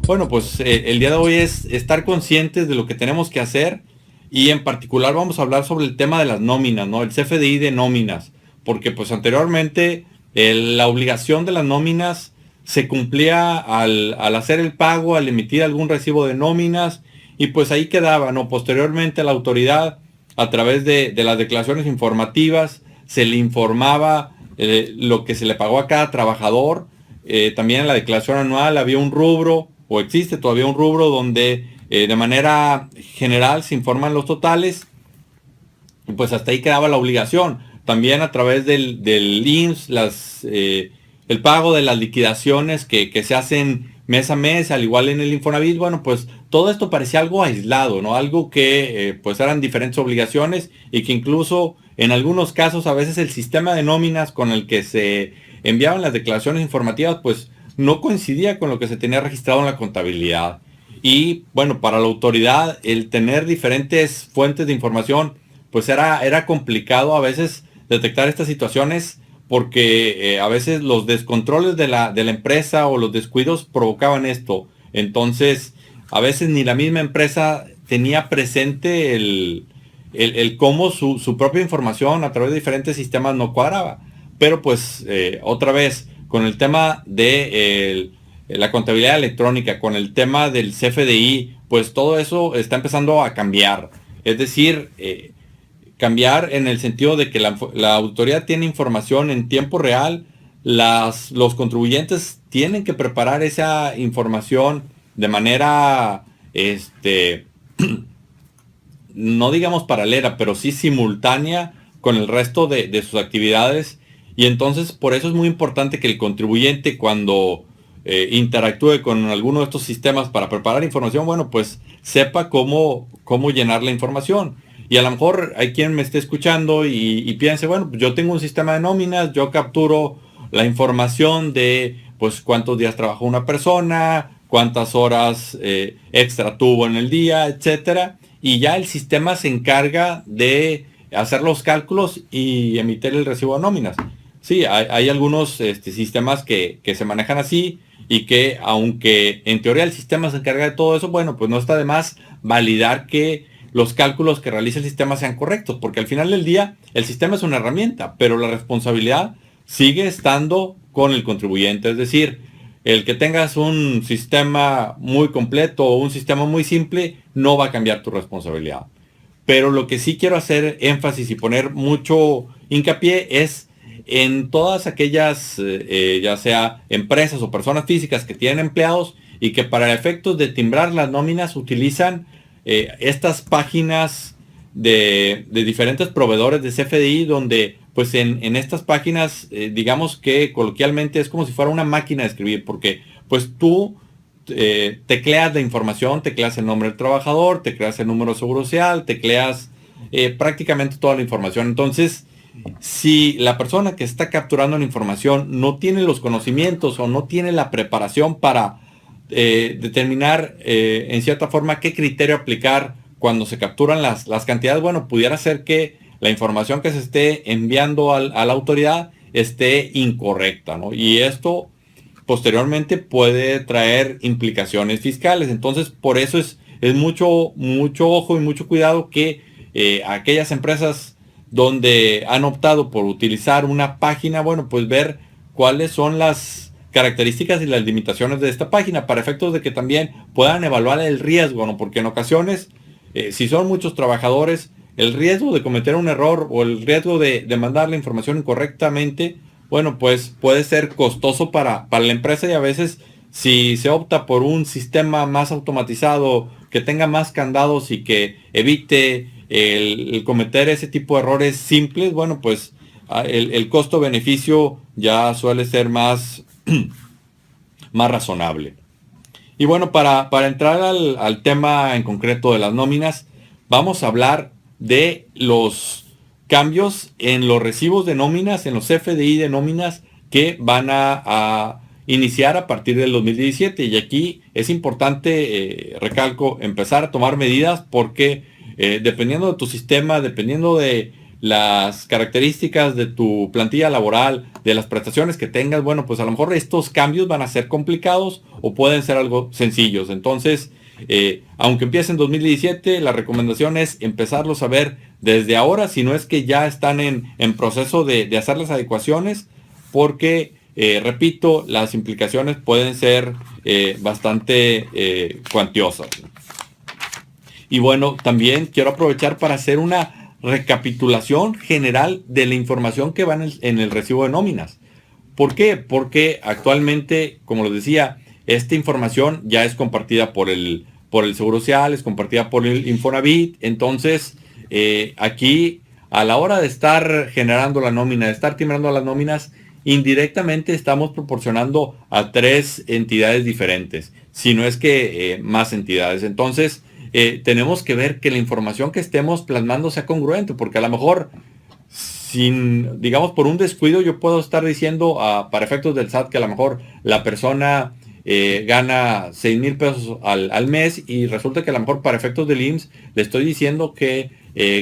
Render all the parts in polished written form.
Bueno, pues el día de hoy es estar conscientes de lo que tenemos que hacer y en particular vamos a hablar sobre el tema de las nóminas, ¿no? El CFDI de nóminas, porque pues anteriormente la obligación de las nóminas se cumplía al hacer el pago, al emitir algún recibo de nóminas y pues ahí quedaba, ¿no? Posteriormente la autoridad a través de las declaraciones informativas se le informaba lo que se le pagó a cada trabajador. También en la declaración anual había un rubro, o existe todavía un rubro, donde de manera general se informan los totales, y pues hasta ahí quedaba la obligación. También a través del IMSS, el pago de las liquidaciones que se hacen mes a mes, al igual en el Infonavit, bueno, pues todo esto parecía algo aislado, ¿no? Algo que pues eran diferentes obligaciones y que incluso en algunos casos a veces el sistema de nóminas con el que se enviaban las declaraciones informativas pues no coincidía con lo que se tenía registrado en la contabilidad. Y bueno, para la autoridad el tener diferentes fuentes de información pues era complicado a veces detectar estas situaciones porque a veces los descontroles de la empresa o los descuidos provocaban esto. Entonces, a veces ni la misma empresa tenía presente el cómo su propia información a través de diferentes sistemas no cuadraba. Pero pues otra vez, con el tema de la contabilidad electrónica, con el tema del CFDI, pues todo eso está empezando a cambiar. Es decir, cambiar en el sentido de que la autoridad tiene información en tiempo real, los contribuyentes tienen que preparar esa información de manera, no digamos paralela, pero sí simultánea con el resto de sus actividades. Y entonces por eso es muy importante que el contribuyente cuando interactúe con alguno de estos sistemas para preparar información, bueno, pues sepa cómo llenar la información. Y a lo mejor hay quien me esté escuchando y piense, bueno, pues yo tengo un sistema de nóminas, yo capturo la información de pues cuántos días trabajó una persona, cuántas horas extra tuvo en el día, etcétera. Y ya el sistema se encarga de hacer los cálculos y emitir el recibo de nóminas. Sí, hay algunos sistemas que se manejan así y que aunque en teoría el sistema se encarga de todo eso, bueno, pues no está de más validar que los cálculos que realiza el sistema sean correctos, porque al final del día el sistema es una herramienta, pero la responsabilidad sigue estando con el contribuyente. Es decir, el que tengas un sistema muy completo o un sistema muy simple no va a cambiar tu responsabilidad. Pero lo que sí quiero hacer énfasis y poner mucho hincapié es en todas aquellas, ya sea empresas o personas físicas que tienen empleados y que para efectos de timbrar las nóminas utilizan estas páginas de diferentes proveedores de CFDI donde pues en estas páginas digamos que coloquialmente es como si fuera una máquina de escribir porque pues tú tecleas la información, tecleas el nombre del trabajador, tecleas el número de seguro social, tecleas prácticamente toda la información. Entonces, si la persona que está capturando la información no tiene los conocimientos o no tiene la preparación para determinar en cierta forma qué criterio aplicar cuando se capturan las cantidades, bueno, pudiera ser que la información que se esté enviando a la autoridad esté incorrecta, ¿no? Y esto posteriormente puede traer implicaciones fiscales. Entonces, por eso es mucho ojo y mucho cuidado que aquellas empresas donde han optado por utilizar una página, bueno, pues ver cuáles son las características y las limitaciones de esta página para efectos de que también puedan evaluar el riesgo, ¿no? Porque en ocasiones, si son muchos trabajadores, el riesgo de cometer un error o el riesgo de mandar la información incorrectamente, bueno, pues puede ser costoso para la empresa y a veces si se opta por un sistema más automatizado, que tenga más candados y que evite el cometer ese tipo de errores simples, bueno, pues el costo-beneficio ya suele ser más razonable. Y bueno, para entrar al tema en concreto de las nóminas, vamos a hablar de los cambios en los recibos de nóminas, en los CFDI de nóminas que van a iniciar a partir del 2017. Y aquí es importante, recalco, empezar a tomar medidas porque dependiendo de tu sistema, dependiendo de las características de tu plantilla laboral, de las prestaciones que tengas, bueno, pues a lo mejor estos cambios van a ser complicados o pueden ser algo sencillos. Entonces, aunque empiece en 2017, la recomendación es empezarlos a ver desde ahora, si no es que ya están en proceso de hacer las adecuaciones, porque, repito, las implicaciones pueden ser bastante cuantiosas. Y bueno, también quiero aprovechar para hacer una recapitulación general de la información que va en el recibo de nóminas. ¿Por qué? Porque actualmente, como les decía, esta información ya es compartida por el Seguro Social, es compartida por el Infonavit. Entonces, aquí, a la hora de estar generando la nómina, de estar timbrando las nóminas, indirectamente estamos proporcionando a 3 entidades diferentes, si no es que más entidades. Entonces, tenemos que ver que la información que estemos plasmando sea congruente, porque a lo mejor, sin, digamos, por un descuido, yo puedo estar diciendo para efectos del SAT que a lo mejor la persona gana 6,000 pesos al mes, y resulta que a lo mejor para efectos del IMSS le estoy diciendo que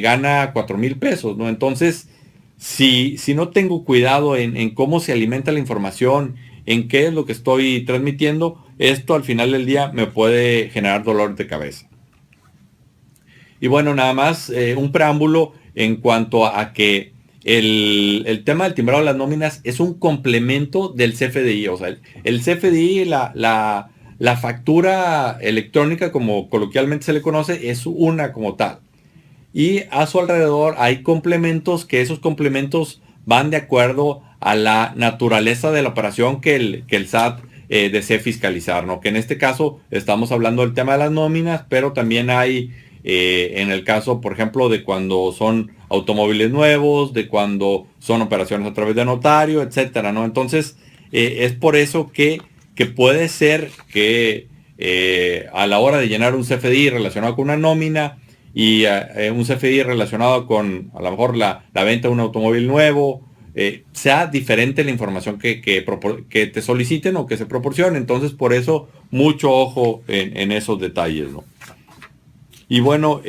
gana 4,000 pesos, ¿no? Entonces, si no tengo cuidado en cómo se alimenta la información, en qué es lo que estoy transmitiendo, esto al final del día me puede generar dolor de cabeza. Y bueno, nada más un preámbulo en cuanto a que el tema del timbrado de las nóminas es un complemento del CFDI. O sea, el CFDI, la factura electrónica, como coloquialmente se le conoce, es una como tal. Y a su alrededor hay complementos, que esos complementos van de acuerdo a la naturaleza de la operación que el SAT desee fiscalizar, ¿no? Que en este caso estamos hablando del tema de las nóminas, pero también hay en el caso, por ejemplo, de cuando son automóviles nuevos, de cuando son operaciones a través de notario, etcétera, ¿no? Entonces, es por eso que puede ser que a la hora de llenar un CFDI relacionado con una nómina y un CFDI relacionado con a lo mejor la venta de un automóvil nuevo, sea diferente la información que te soliciten o que se proporcione. Entonces, por eso, mucho ojo en esos detalles, ¿no? Y bueno,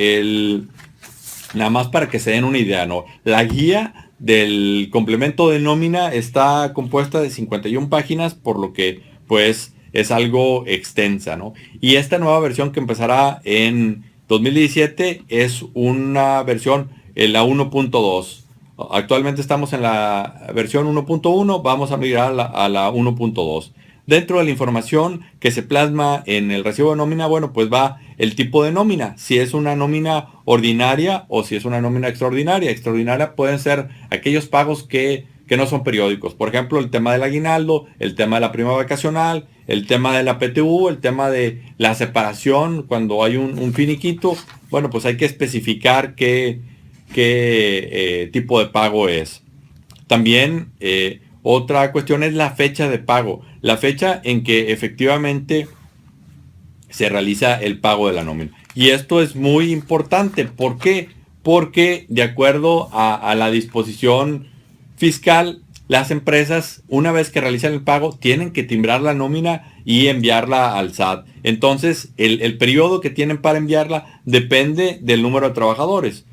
nada más para que se den una idea, ¿no? La guía del complemento de nómina está compuesta de 51 páginas, por lo que pues es algo extensa, ¿no? Y esta nueva versión que empezará en 2017 es una versión, la 1.2. Actualmente estamos en la versión 1.1, vamos a migrar a la 1.2. Dentro de la información que se plasma en el recibo de nómina, bueno, pues va el tipo de nómina, si es una nómina ordinaria o si es una nómina extraordinaria. Extraordinaria pueden ser aquellos pagos que no son periódicos. Por ejemplo, el tema del aguinaldo, el tema de la prima vacacional, el tema de la PTU, el tema de la separación cuando hay un finiquito. Bueno, pues hay que especificar qué tipo de pago es. También otra cuestión es la fecha de pago, la fecha en que efectivamente se realiza el pago de la nómina. Y esto es muy importante. ¿Por qué? Porque de acuerdo a la disposición fiscal, las empresas, una vez que realizan el pago, tienen que timbrar la nómina y enviarla al SAT. Entonces, el periodo que tienen para enviarla depende del número de trabajadores.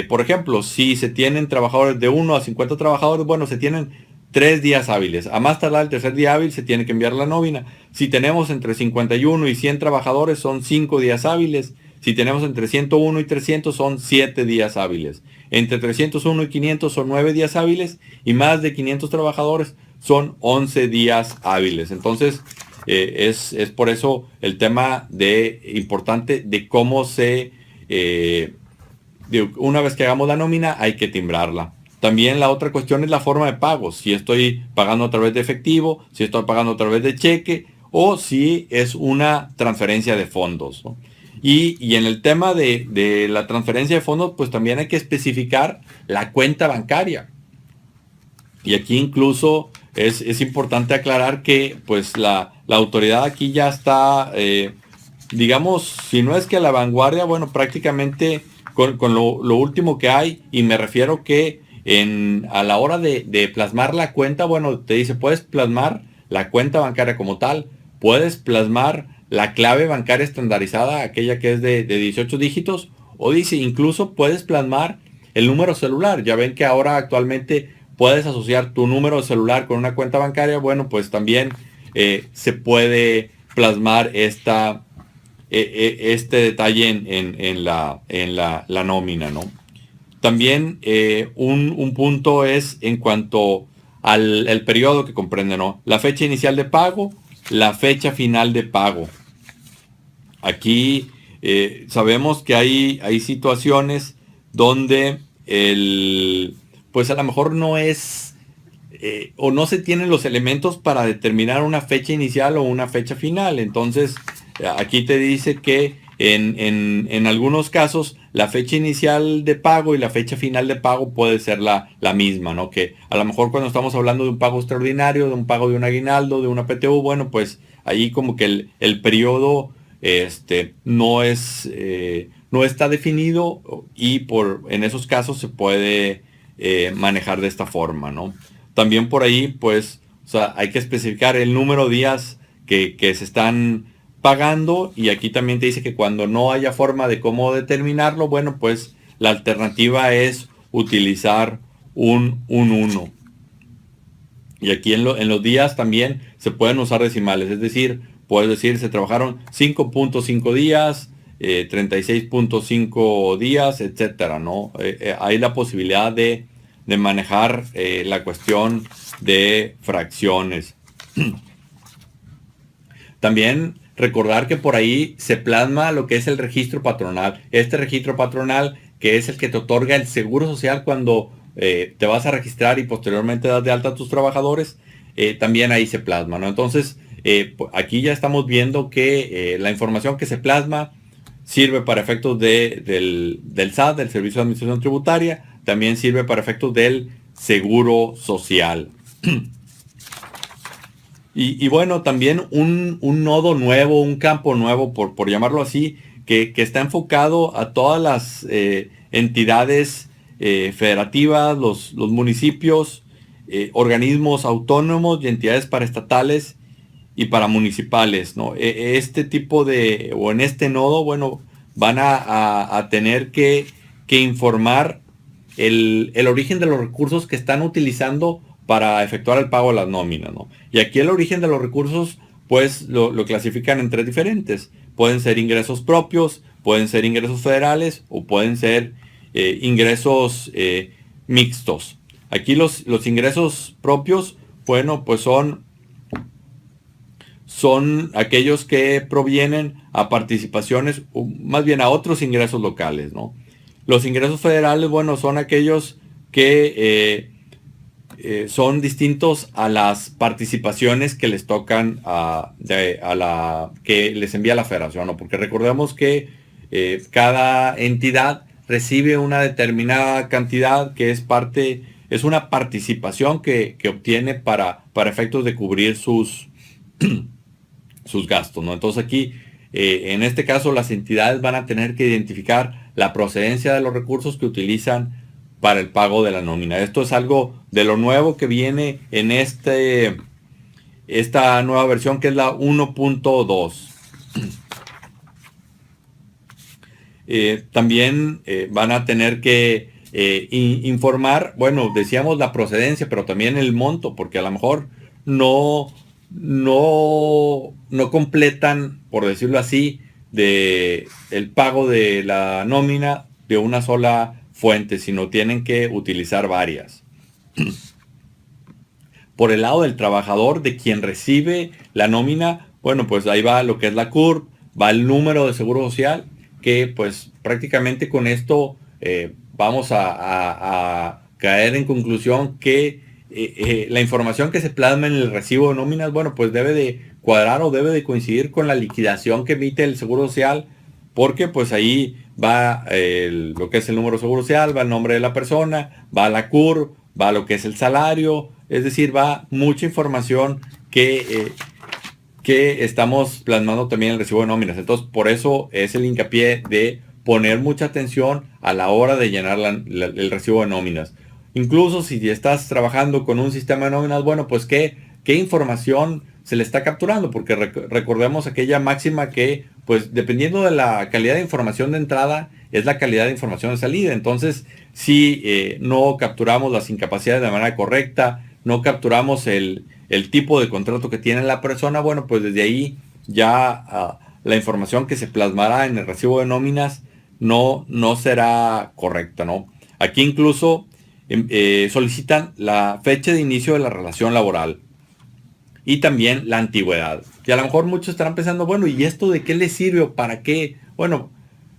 Por ejemplo, si se tienen trabajadores de 1 a 50 trabajadores, bueno, se tienen 3 días hábiles. A más tardar el tercer día hábil se tiene que enviar la nómina. Si tenemos entre 51 y 100 trabajadores, son 5 días hábiles. Si tenemos entre 101 y 300, son 7 días hábiles. Entre 301 y 500 son 9 días hábiles. Y más de 500 trabajadores son 11 días hábiles. Entonces, es por eso el tema importante de cómo una vez que hagamos la nómina, hay que timbrarla. También la otra cuestión es la forma de pago. Si estoy pagando a través de efectivo, si estoy pagando a través de cheque o si es una transferencia de fondos, ¿no? Y en el tema de la transferencia de fondos, pues también hay que especificar la cuenta bancaria. Y aquí incluso es importante aclarar que pues la autoridad aquí ya está, digamos, si no es que a la vanguardia, bueno, prácticamente con lo último que hay, y me refiero que a la hora de plasmar la cuenta, bueno, te dice, puedes plasmar la cuenta bancaria como tal, puedes plasmar la clave bancaria estandarizada, aquella que es de 18 dígitos, o dice, incluso puedes plasmar el número celular. Ya ven que ahora actualmente puedes asociar tu número de celular con una cuenta bancaria. Bueno, pues también se puede plasmar este detalle en la nómina, ¿no? También un punto es en cuanto al periodo que comprende, ¿no? La fecha inicial de pago, la fecha final de pago. Aquí sabemos que hay situaciones donde pues a lo mejor no es o no se tienen los elementos para determinar una fecha inicial o una fecha final. Entonces, aquí te dice que en algunos casos la fecha inicial de pago y la fecha final de pago puede ser la misma, ¿no? Que a lo mejor cuando estamos hablando de un pago extraordinario, de un pago de un aguinaldo, de una PTU, bueno, pues ahí como que el periodo no está definido y en esos casos se puede manejar de esta forma, ¿no? También por ahí, pues, o sea, hay que especificar el número de días que se están pagando, y aquí también te dice que cuando no haya forma de cómo determinarlo, bueno, pues la alternativa es utilizar un 1. Y aquí en los días también se pueden usar decimales, es decir, puedes decir se trabajaron 5.5 días, 36.5 días, etcétera, ¿no? Hay la posibilidad de manejar la cuestión de fracciones. También recordar que por ahí se plasma lo que es el registro patronal. Este registro patronal, que es el que te otorga el seguro social cuando te vas a registrar y posteriormente das de alta a tus trabajadores, también ahí se plasma, ¿no? Entonces, aquí ya estamos viendo que la información que se plasma sirve para efectos del SAT, del Servicio de Administración Tributaria, también sirve para efectos del Seguro Social. Y bueno, también un nodo nuevo, un campo nuevo, por llamarlo así, que está enfocado a todas las entidades federativas, los municipios, organismos autónomos y entidades paraestatales y paramunicipales, ¿no? Este tipo en este nodo, bueno, van a tener que informar el origen de los recursos que están utilizando para efectuar el pago de las nóminas, ¿no? Y aquí el origen de los recursos, pues lo clasifican en 3 diferentes. Pueden ser ingresos propios, pueden ser ingresos federales o pueden ser ingresos mixtos. Aquí los ingresos propios, bueno, pues son aquellos que provienen a participaciones, o más bien a otros ingresos locales, ¿no? Los ingresos federales, bueno, son aquellos que son distintos a las participaciones que les tocan que les envía la federación, ¿no? Porque recordemos que cada entidad recibe una determinada cantidad que es una participación que obtiene para efectos de cubrir sus gastos, ¿no? Entonces aquí, en este caso, las entidades van a tener que identificar la procedencia de los recursos que utilizan para el pago de la nómina. Esto es algo de lo nuevo que viene en esta nueva versión, que es la 1.2. También van a tener que informar, bueno, decíamos la procedencia, pero también el monto, porque a lo mejor no completan, por decirlo así, el pago de la nómina de una sola fuente, sino tienen que utilizar varias. Por el lado del trabajador, de quien recibe la nómina, bueno, pues ahí va lo que es la CURP, va el número de seguro social, que pues prácticamente con esto vamos a caer en conclusión que la información que se plasma en el recibo de nóminas, bueno, pues debe de cuadrar o debe de coincidir con la liquidación que emite el Seguro Social, porque pues ahí va lo que es el número de Seguro Social, va el nombre de la persona, va la CUR, va lo que es el salario, es decir, va mucha información que estamos plasmando también en el recibo de nóminas. Entonces, por eso es el hincapié de poner mucha atención a la hora de llenar el recibo de nóminas. Incluso si estás trabajando con un sistema de nóminas, bueno, pues que qué información se le está capturando, porque recordemos aquella máxima que, pues, dependiendo de la calidad de información de entrada, es la calidad de información de salida. Entonces, si no capturamos las incapacidades de manera correcta, no capturamos el tipo de contrato que tiene la persona, bueno, pues desde ahí ya la información que se plasmará en el recibo de nóminas no será correcta, ¿no? Aquí incluso solicitan la fecha de inicio de la relación laboral y también la antigüedad. Y a lo mejor muchos estarán pensando, bueno, ¿y esto de qué le sirve o para qué? Bueno,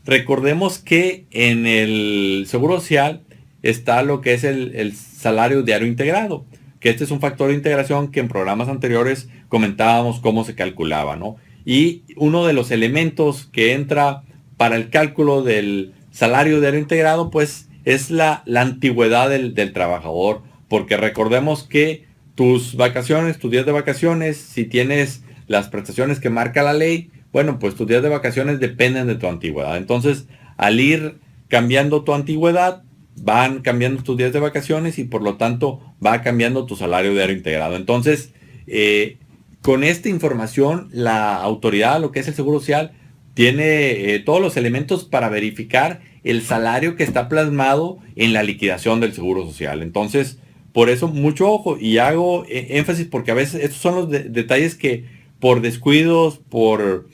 recordemos que en el Seguro Social está lo que es el salario diario integrado, que este es un factor de integración que en programas anteriores comentábamos cómo se calculaba, ¿no? Y uno de los elementos que entra para el cálculo del salario diario integrado, pues es la antigüedad del trabajador, porque recordemos que tus vacaciones, tus días de vacaciones, si tienes las prestaciones que marca la ley, bueno, pues tus días de vacaciones dependen de tu antigüedad. Entonces, al ir cambiando tu antigüedad, van cambiando tus días de vacaciones y por lo tanto va cambiando tu salario diario integrado. Entonces, con esta información, la autoridad, lo que es el Seguro Social, tiene todos los elementos para verificar el salario que está plasmado en la liquidación del Seguro Social. Entonces, por eso mucho ojo, y hago énfasis porque a veces estos son los detalles que por descuidos, por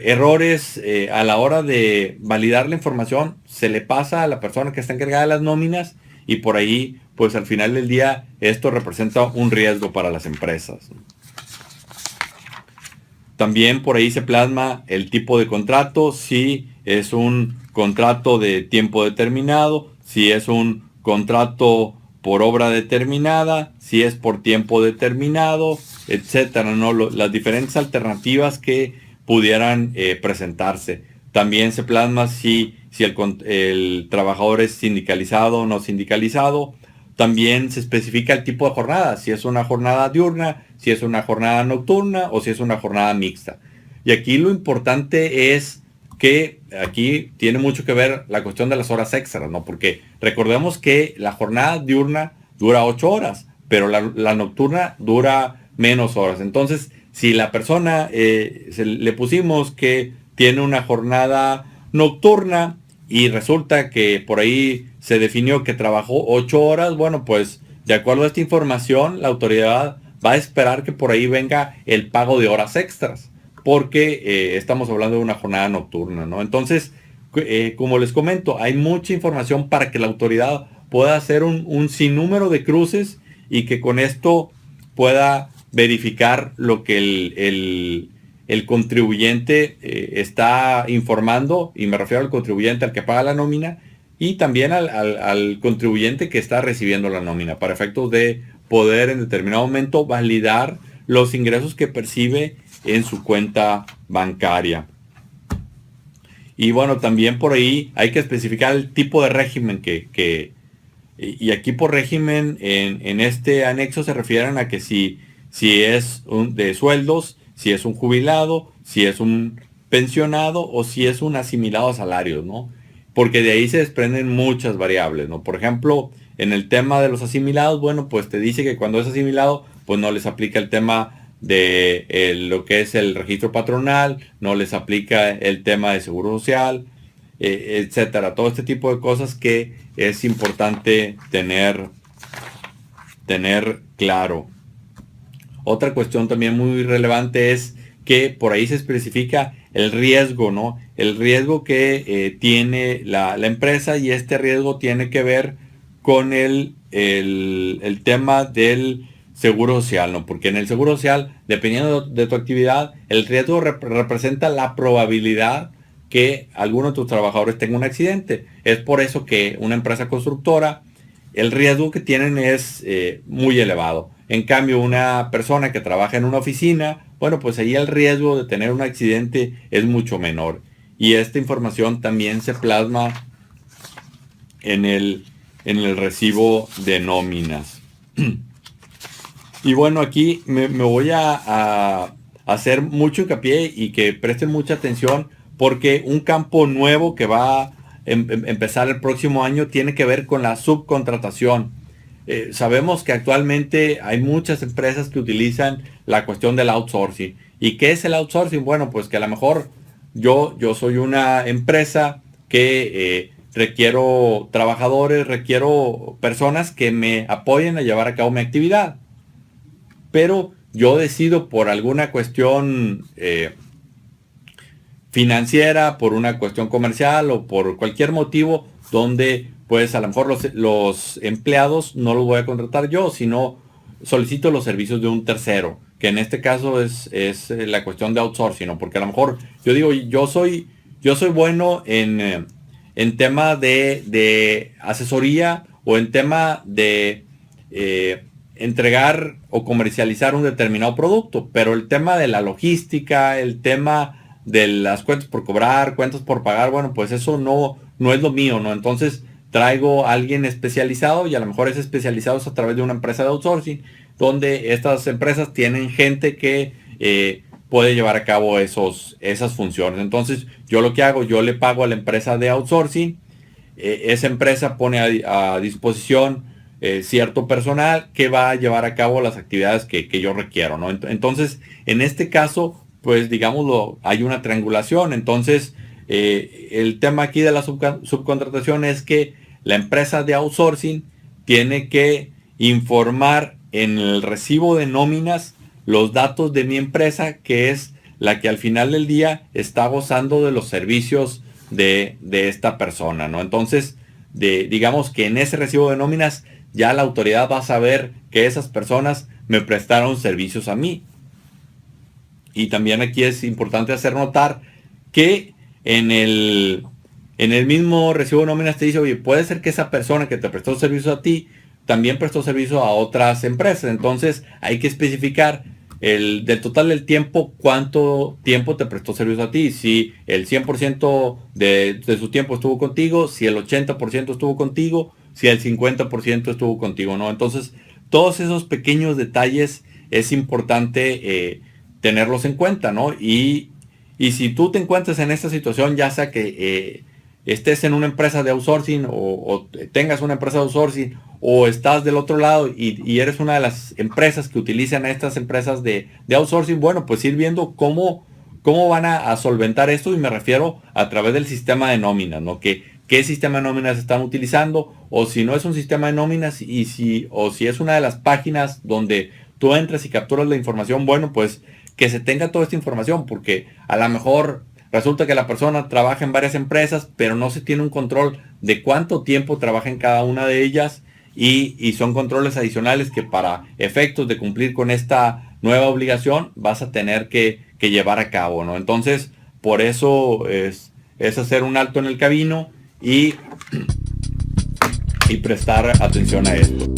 errores a la hora de validar la información, se le pasa a la persona que está encargada de las nóminas y por ahí, pues al final del día, esto representa un riesgo para las empresas. También por ahí se plasma el tipo de contrato, si es un contrato de tiempo determinado, si es un contrato por obra determinada, si es por tiempo determinado, etcétera, ¿no? Las diferentes alternativas que pudieran presentarse. También se plasma si el trabajador es sindicalizado o no sindicalizado. También se especifica el tipo de jornada, si es una jornada diurna, si es una jornada nocturna o si es una jornada mixta. Y aquí lo importante es que aquí tiene mucho que ver la cuestión de las horas extras, ¿no? Porque recordemos que la jornada diurna dura 8 horas, pero la nocturna dura menos horas. Entonces, si la persona le pusimos que tiene una jornada nocturna y resulta que por ahí se definió que trabajó 8 horas, bueno, pues de acuerdo a esta información, la autoridad va a esperar que por ahí venga el pago de horas extras, porque estamos hablando de una jornada nocturna, ¿no? Entonces, como les comento, hay mucha información para que la autoridad pueda hacer un sinnúmero de cruces y que con esto pueda verificar lo que el contribuyente está informando, y me refiero al contribuyente al que paga la nómina, y también al contribuyente que está recibiendo la nómina, para efectos de poder en determinado momento validar los ingresos que percibe en su cuenta bancaria. Y bueno, también por ahí hay que especificar el tipo de régimen y aquí por régimen en este anexo se refieren a que si es de sueldos, si es un jubilado, si es un pensionado o si es un asimilado a salarios, ¿no? Porque de ahí se desprenden muchas variables, ¿no? Por ejemplo, en el tema de los asimilados, bueno, pues te dice que cuando es asimilado, pues no les aplica el tema de lo que es el registro patronal, no les aplica el tema de seguro social, etcétera. Todo este tipo de cosas que es importante tener claro. Otra cuestión también muy relevante es que por ahí se especifica el riesgo, ¿no? El riesgo que tiene la empresa, y este riesgo tiene que ver con el tema del seguro social, ¿no? Porque en el seguro social, dependiendo de tu actividad, el riesgo representa la probabilidad que alguno de tus trabajadores tenga un accidente. Es por eso que una empresa constructora, el riesgo que tienen es muy elevado. En cambio, una persona que trabaja en una oficina, bueno, pues ahí el riesgo de tener un accidente es mucho menor. Y esta información también se plasma en el recibo de nóminas. Y bueno, aquí me voy a hacer mucho hincapié y que presten mucha atención, porque un campo nuevo que va a empezar el próximo año tiene que ver con la subcontratación. sabemos que actualmente hay muchas empresas que utilizan la cuestión del outsourcing. ¿Y qué es el outsourcing? Bueno, pues que a lo mejor yo soy una empresa que requiero trabajadores, requiero personas que me apoyen a llevar a cabo mi actividad. Pero yo decido por alguna cuestión financiera, por una cuestión comercial o por cualquier motivo donde pues a lo mejor los empleados no los voy a contratar yo, sino solicito los servicios de un tercero, que en este caso es la cuestión de outsourcing, ¿no? Porque a lo mejor yo digo, yo soy bueno en tema de asesoría o en tema de entregar o comercializar un determinado producto, pero el tema de la logística, el tema de las cuentas por cobrar, cuentas por pagar, bueno, pues eso no es lo mío, ¿no? Entonces traigo a alguien especializado y a lo mejor es especializado a través de una empresa de outsourcing, donde estas empresas tienen gente que puede llevar a cabo esas funciones. Entonces yo lo que hago, yo le pago a la empresa de outsourcing, esa empresa pone a disposición cierto personal que va a llevar a cabo las actividades que yo requiero, ¿no? Entonces, en este caso, pues digámoslo, hay una triangulación. Entonces, el tema aquí de la subcontratación es que la empresa de outsourcing tiene que informar en el recibo de nóminas los datos de mi empresa, que es la que al final del día está gozando de los servicios de esta persona, ¿no? Entonces, digamos que en ese recibo de nóminas ya la autoridad va a saber que esas personas me prestaron servicios a mí. Y también aquí es importante hacer notar que en el mismo recibo de nóminas te dice, oye, puede ser que esa persona que te prestó servicios a ti también prestó servicio a otras empresas. Entonces hay que especificar del total del tiempo, cuánto tiempo te prestó servicio a ti. Si el 100% de su tiempo estuvo contigo, si el 80% estuvo contigo, si el 50% estuvo contigo, ¿no? Entonces, todos esos pequeños detalles es importante tenerlos en cuenta, ¿no? Y si tú te encuentras en esta situación, ya sea que estés en una empresa de outsourcing o tengas una empresa de outsourcing o estás del otro lado y eres una de las empresas que utilizan estas empresas de outsourcing, bueno, pues ir viendo cómo van a solventar esto, y me refiero a través del sistema de nóminas, ¿no? ¿Qué sistema de nóminas están utilizando? O si no es un sistema de nóminas o si es una de las páginas donde tú entras y capturas la información, bueno, pues que se tenga toda esta información, porque a lo mejor resulta que la persona trabaja en varias empresas, pero no se tiene un control de cuánto tiempo trabaja en cada una de ellas, y son controles adicionales que para efectos de cumplir con esta nueva obligación vas a tener que llevar a cabo, ¿no? Entonces, por eso es hacer un alto en el camino y prestar atención a esto.